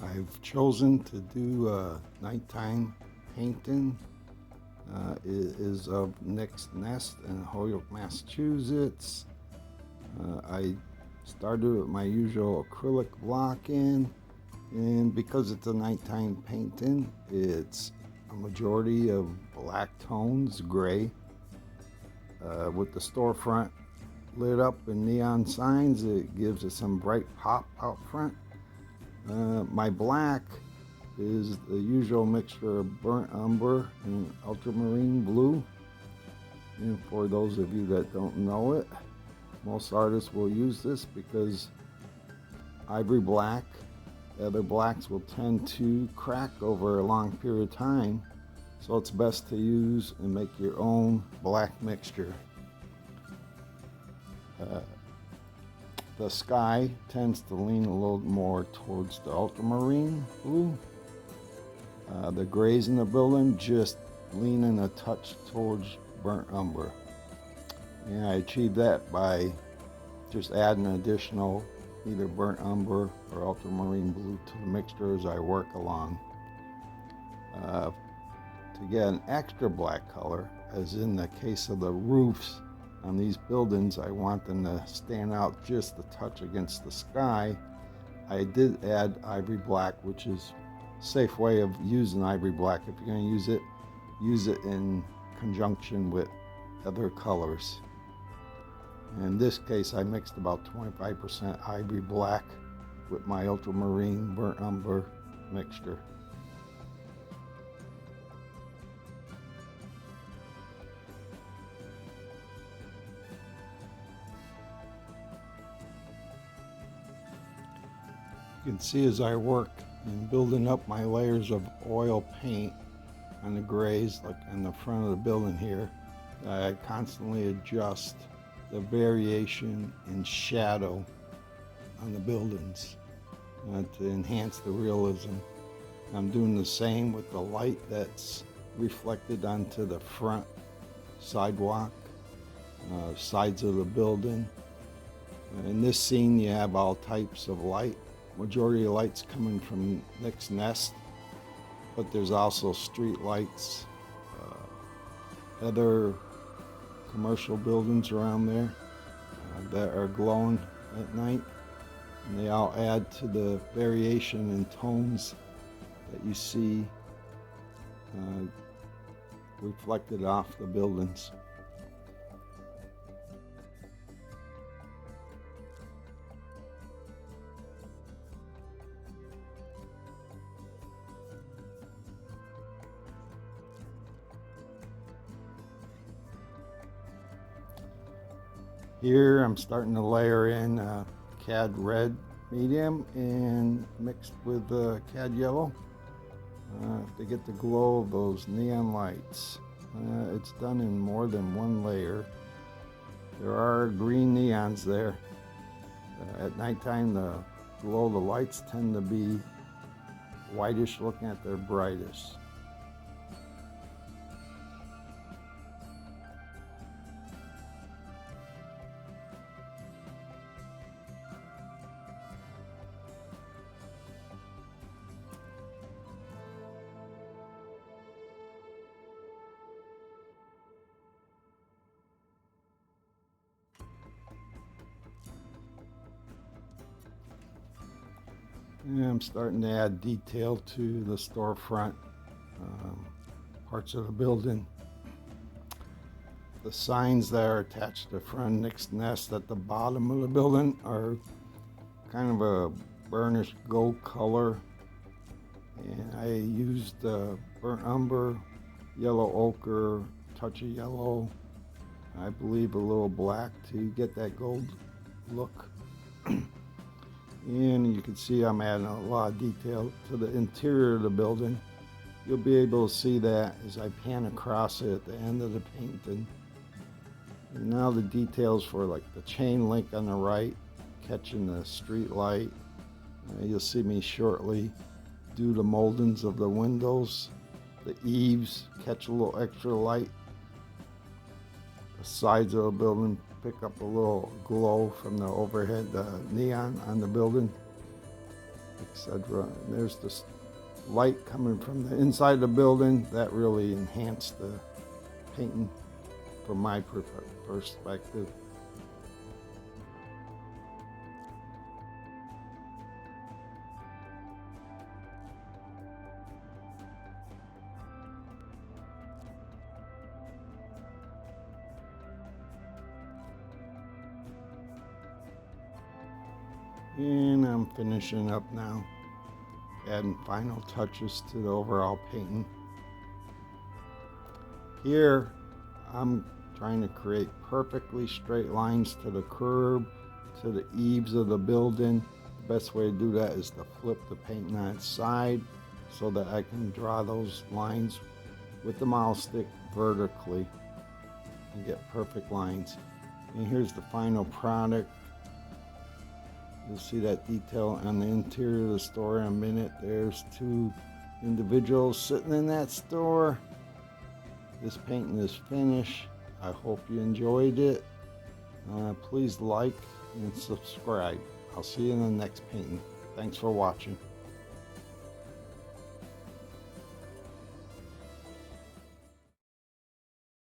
I've chosen to do nighttime painting. It is of sNest in Holyoke, Massachusetts. I started with my usual acrylic blocking, and because it's a nighttime painting, it's a majority of black tones, gray, with the storefront lit up in neon signs. It gives it some bright pop out front. My black is the usual mixture of burnt umber and ultramarine blue. And for those of you that don't know it, most artists will use this because ivory black, other blacks will tend to crack over a long period of time. So it's best to use and make your own black mixture. The sky tends to lean a little more towards the ultramarine blue. The grays in the building just leaning a touch towards burnt umber. And I achieved that by just adding additional either burnt umber or ultramarine blue to the mixture as I work along. To get an extra black color, as in the case of the roofs on these buildings, I want them to stand out just a touch against the sky. I did add ivory black, which is a safe way of using ivory black. If you're going to use it in conjunction with other colors. In this case, I mixed about 25% ivory black with my ultramarine burnt umber mixture. You can see as I work in building up my layers of oil paint on the grays, like in the front of the building here, I constantly adjust the variation in shadow on the buildings to enhance the realism. I'm doing the same with the light that's reflected onto the front sidewalk, sides of the building. In this scene, you have all types of light. Majority of lights coming from sNest, but there's also street lights, other commercial buildings around there that are glowing at night, and they all add to the variation in tones that you see reflected off the buildings. Here I'm starting to layer in CAD red medium and mixed with CAD yellow to get the glow of those neon lights. It's done in more than one layer. There are green neons there. At nighttime, the glow of the lights tend to be whitish looking at their brightest. And I'm starting to add detail to the storefront parts of the building. The signs that are attached to the front sNest at the bottom of the building are kind of a burnished gold color. And I used burnt umber, yellow ochre, touch of yellow, I believe a little black to get that gold look. And you can see I'm adding a lot of detail to the interior of the building. You'll be able to see that as I pan across it at the end of the painting. And now the details for like the chain link on the right, catching the street light. You'll see me shortly do the moldings of the windows. The eaves catch a little extra light. The sides of the building pick up a little glow from the overhead neon on the building. etc. And there's this light coming from the inside of the building that really enhanced the painting from my perspective. And I'm finishing up now, adding final touches to the overall painting. Here, I'm trying to create perfectly straight lines to the curb, to the eaves of the building. The best way to do that is to flip the painting on its side so that I can draw those lines with the mouse stick vertically and get perfect lines. And here's the final product. You'll see that detail on the interior of the store in a minute. There's two individuals sitting in that store. This painting is finished. I hope you enjoyed it. Please like and subscribe. I'll see you in the next painting. Thanks for watching.